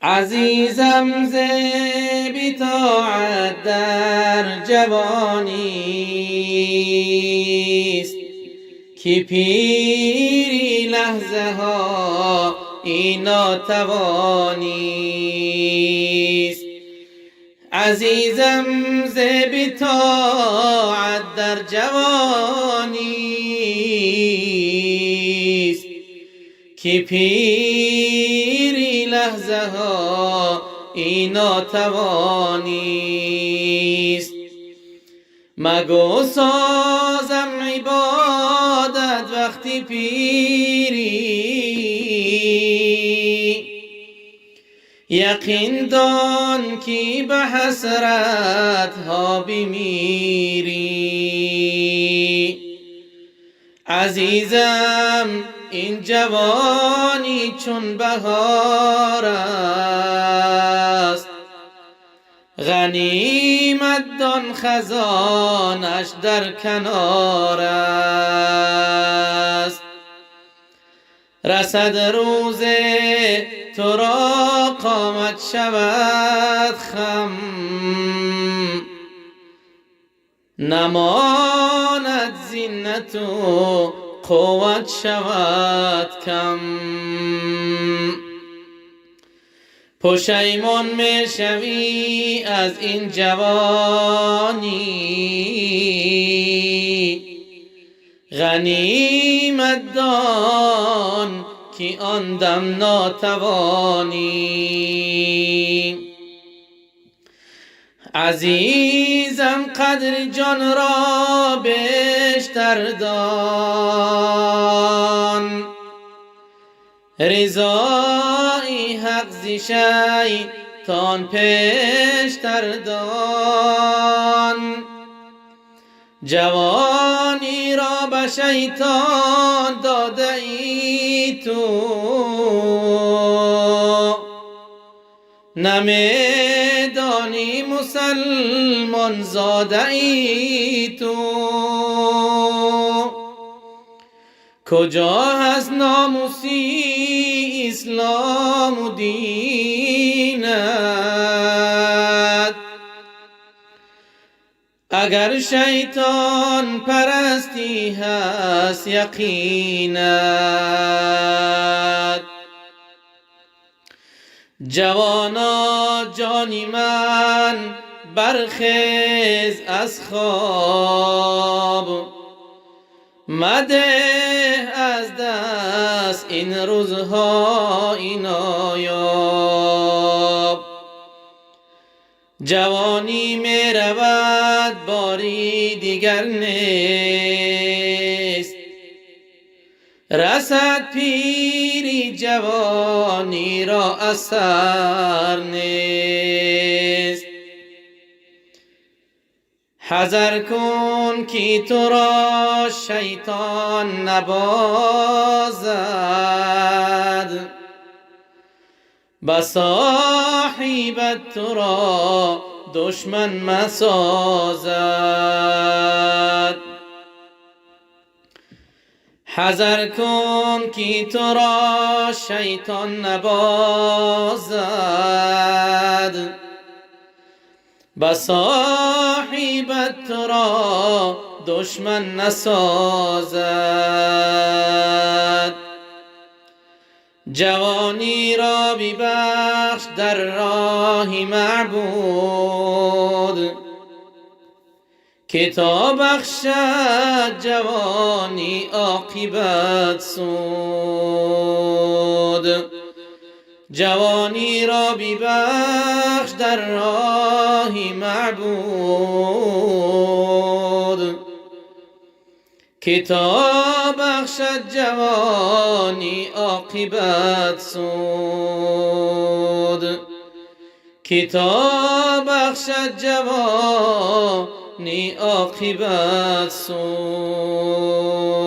عزیزم ز بی‌طاعت در جوانیست، که پیری لحظه ها این ناتوانیست. عزیزم ز بی‌طاعت در جوانیست، که پیری لحظه ها این ناتوانیست. مگو سازم عبادت وقتی پیری، یقین دان که به حسرت ها بمیری. عزیزم این جوانی چون بهار است، غنیمت دان خزانش در کنار است. رسد روز تو را قامت شود خم، نماند زینت و قوت شود کم. پشیمان می شوی از این جوانی، غنیمت دان که آن دم ناتوانی. عزیزم قدر جان را بیشتر دان، رضای حق ز شیطان پیشتر دان. جوانی را به شیطان داده ای تو، نمیدانی مسلمان زاده ای تو. کجا هست ناموسی اسلام و دینت، اگر شیطان پرستی هست یقینت. جوانا جانی من برخیز از خواب، مده از دست این روزهای نایاب. جوانی می رود باری دیگر نیست، رسد پیری جوانی را اثر نیست. حذر کن که تو را شیطان نبازد، به صاحبت تو را دشمن مسازد. حذر کن که تو را شیطان نبازد، به صاحبت تو را دشمن نسازد. جوانی را ببخش در راه معبود، که تا بخشد جوانی عاقبت سود. جوانی را ببخش در راه معبود، که تا بخشد جوانی عاقبت سود. که تا بخشد جوانی عاقبت سود.